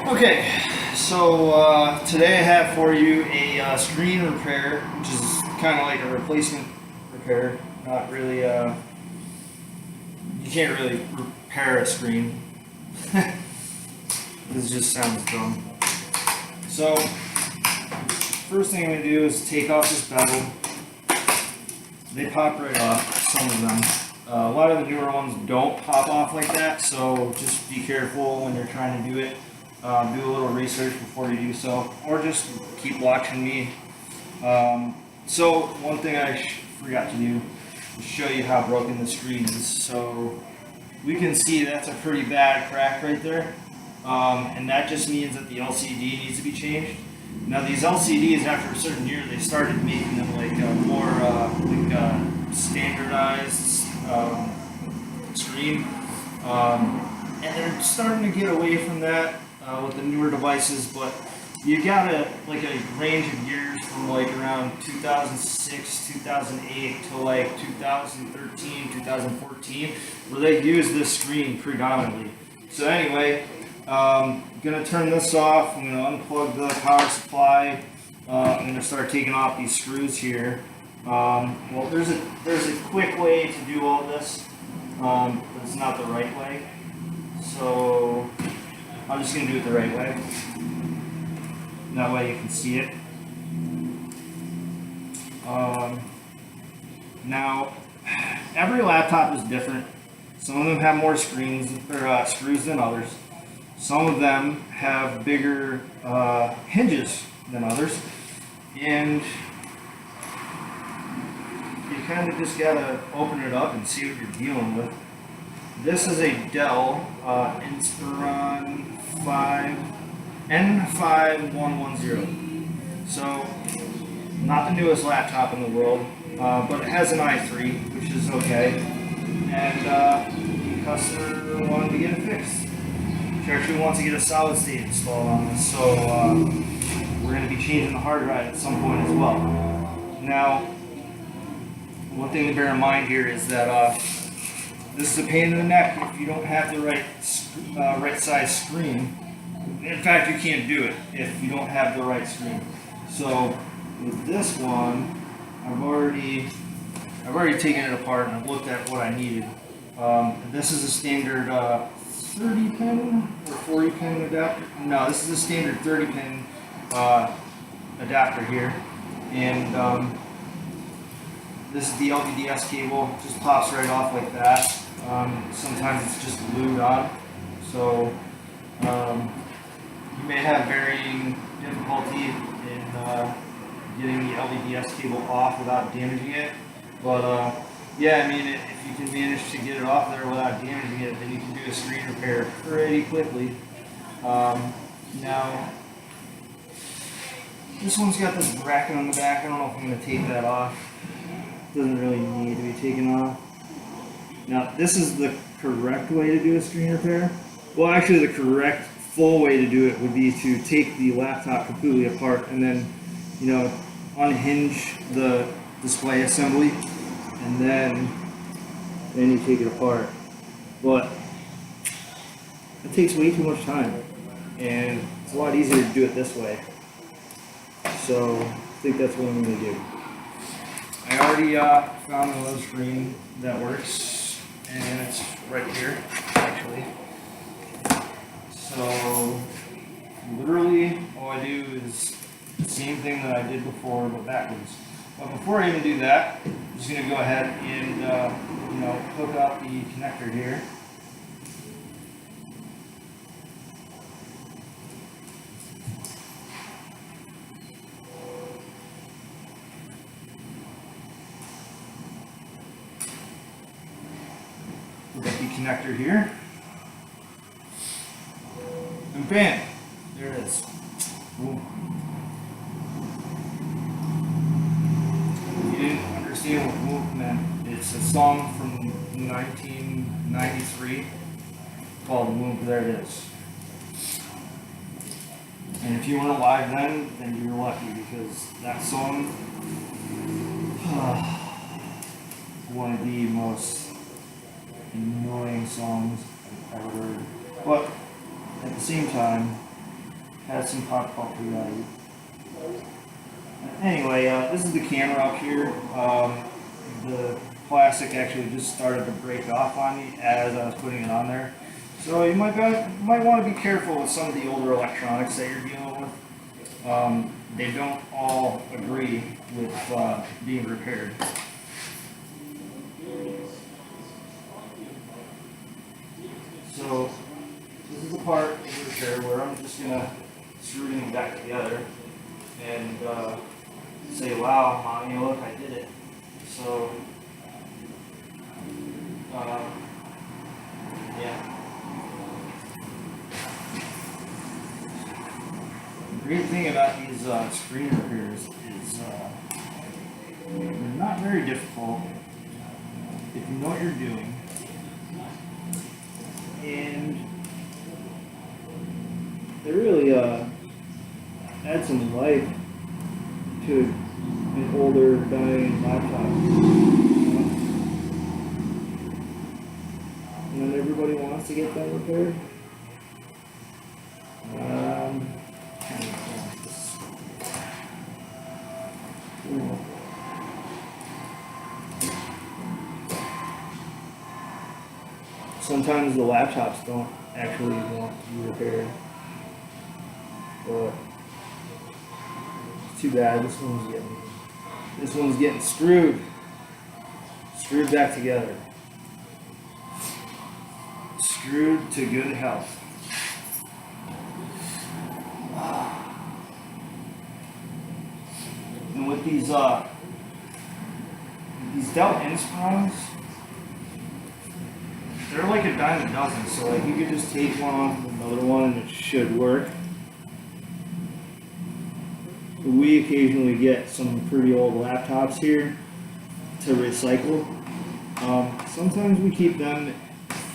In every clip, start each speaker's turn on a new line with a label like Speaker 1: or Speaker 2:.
Speaker 1: Okay, so today I have for you a screen repair, which is kind of like a replacement repair. Not really, you can't really repair a screen. This just sounds dumb. So, first thing I'm going to do is take off this bevel. They pop right off, some of them. A lot of the newer ones don't pop off like that, so just be careful when you're trying to do it. Do a little research before you do so, or just keep watching me. So one thing I forgot to do is show you how broken the screen is. So we can see that's a pretty bad crack right there, and that just means that the LCD needs to be changed. Now these LCDs, after a certain year, they started making them like more standardized screen, and they're starting to get away from that with the newer devices. But you got a range of years from like around 2006, 2008 to like 2013, 2014, where they use this screen predominantly. So anyway, gonna turn this off. I'm gonna unplug the power supply. I'm gonna start taking off these screws here. Well, there's a quick way to do all this, but it's not the right way. So I'm just gonna do it the right way. That way you can see it. Now, every laptop is different. Some of them have more screens or screws than others. Some of them have bigger hinges than others, and you kind of just gotta open it up and see what you're dealing with. This is a Dell Inspiron N5110. So, not the newest laptop in the world, but it has an i3, which is okay. And the customer wanted to get it fixed. She actually wants to get a solid state installed on this, so we're going to be changing the hard drive at some point as well. Now, one thing to bear in mind here is that this is a pain in the neck if you don't have the right size screen. In fact, you can't do it if you don't have the right screen. So with this one, I've already taken it apart and I've looked at what I needed. This is a standard 30 pin or 40 pin adapter. No, this is a standard 30 pin adapter here, and this is the LVDS cable. It just pops right off like that. Sometimes it's just glued on, so you may have varying difficulty in getting the LVDS cable off without damaging it. But yeah, I mean, if you can manage to get it off there without damaging it, then you can do a screen repair pretty quickly. Now, this one's got this bracket on the back. I don't know if I'm going to take that off. Doesn't really need to be taken off. Now, this is the correct way to do a screen repair. Well, actually, the correct full way to do it would be to take the laptop completely apart and then, unhinge the display assembly, and then you take it apart. But it takes way too much time, and it's a lot easier to do it this way. So I think that's what I'm going to do. I already found another screen that works, and it's right here, actually. So literally all I do is the same thing that I did before, but backwards. But before I even do that, I'm just going to go ahead and hook up the connector here. Put the connector here, and bam, there it is. Boom. If you didn't understand what "boom" meant, it's a song from 1993 called "Boom." There it is. And if you weren't alive then you're lucky, because that song is one of the most annoying songs I've ever heard. But at the same time, has some pop culture value. Anyway, this is the camera up here. The plastic actually just started to break off on me as I was putting it on there. So you might want to be careful with some of the older electronics that you're dealing with. They don't all agree with being repaired. So this is the part of the repair where I'm just going to screw them back together and say, wow, mommy, look, I did it. So, yeah. The great thing about these screen repairs is they're not very difficult if you know what you're doing. And they really add some life to an older dying laptop. And then everybody wants to get that repaired. Sometimes the laptops don't actually want to be repaired. But it's too bad. This one's getting screwed back together. Screwed to good health. And with these Dell Inspirons, they're like a dime a dozen. So like you could just take one off of another one and it should work. We occasionally get some pretty old laptops here to recycle. Sometimes we keep them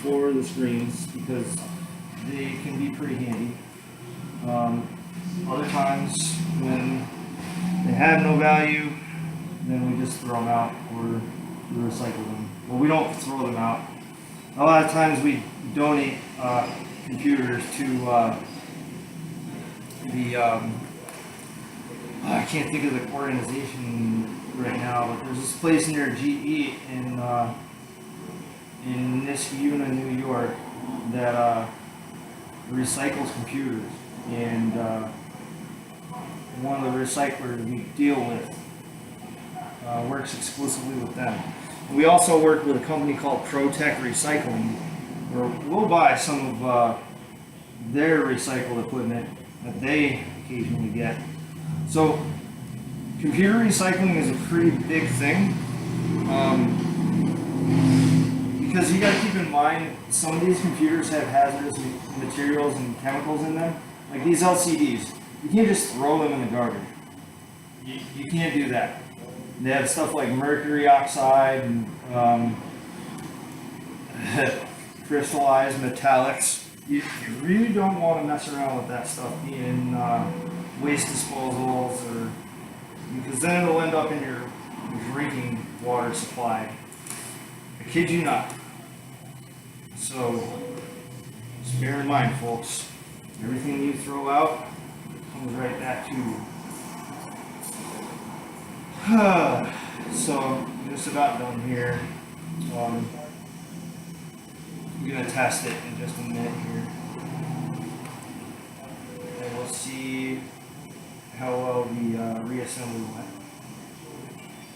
Speaker 1: for the screens because they can be pretty handy. Other times when they have no value, then we just throw them out or we recycle them. Well, we don't throw them out. A lot of times we donate computers to I can't think of the organization right now, but there's this place near GE in Niskayuna, New York, that recycles computers. And one of the recyclers we deal with works exclusively with them. We also work with a company called ProTech Recycling, where we'll buy some of their recycled equipment that they occasionally get. So, computer recycling is a pretty big thing, because you got to keep in mind some of these computers have hazardous materials and chemicals in them, like these LCDs. You can't just throw them in the garbage. You can't do that. They have stuff like mercury oxide and crystallized metallics. You really don't want to mess around with that stuff in waste disposals, or because then it'll end up in your drinking water supply. I kid you not. So just bear in mind, folks, everything you throw out comes right back to you. So I'm just about done here. I'm gonna test it in just a minute here, and we'll see how well the reassembly went.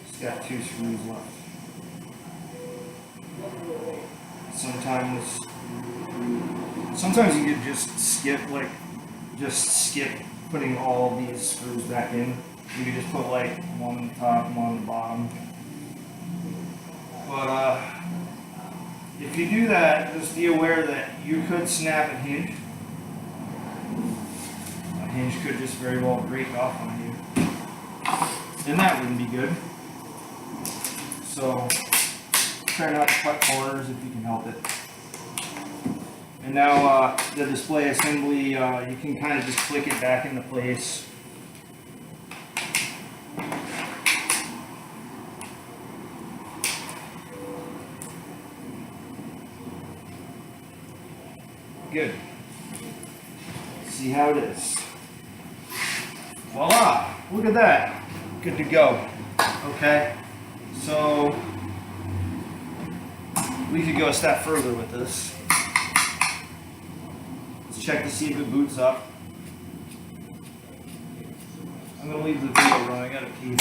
Speaker 1: It's got 2 screws left. Sometimes you could just skip putting all these screws back in. You could just put like one on the top and one on the bottom. But if you do that, just be aware that you could snap a hinge. A hinge could just very well break off on you. And that wouldn't be good. So try not to cut corners if you can help it. And now the display assembly, you can kind of just click it back into place. Good. See how it is. Voila! Look at that. Good to go. Okay, so we could go a step further with this. Let's check to see if it boots up. I'm gonna leave the video running. I gotta pee.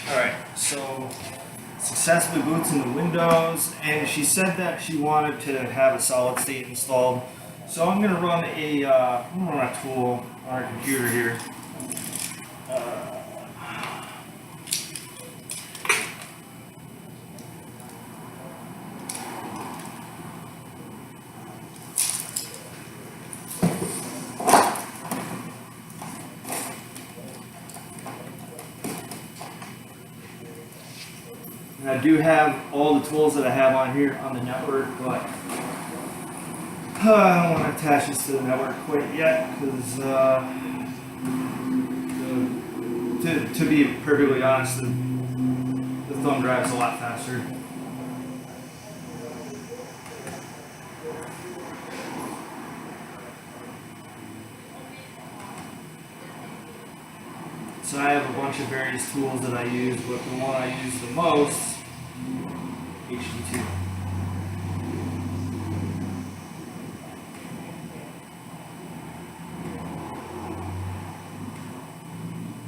Speaker 1: Alright, so successfully boots in the Windows, and she said that she wanted to have a solid state installed. So I'm going to run a tool on our computer here. And I do have all the tools that I have on here on the network, but I don't want to attach this to the network quite yet because, to be perfectly honest, the thumb drive is a lot faster. So I have a bunch of various tools that I use, but the one I use the most, HD2.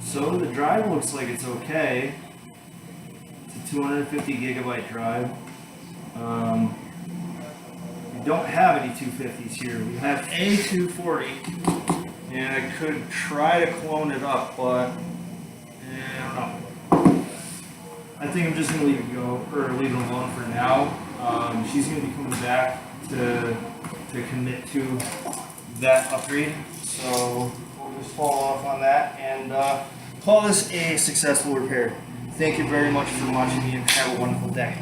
Speaker 1: So the drive looks like it's okay. It's a 250 gigabyte drive. We don't have any 250s here. We have a 240, and I could try to clone it up, but I don't know. I think I'm just gonna leave it go, or leave it alone for now. She's gonna be coming back to commit to that upgrade, so we'll just follow off on that and call this a successful repair. Thank you very much for watching me, and have a wonderful day.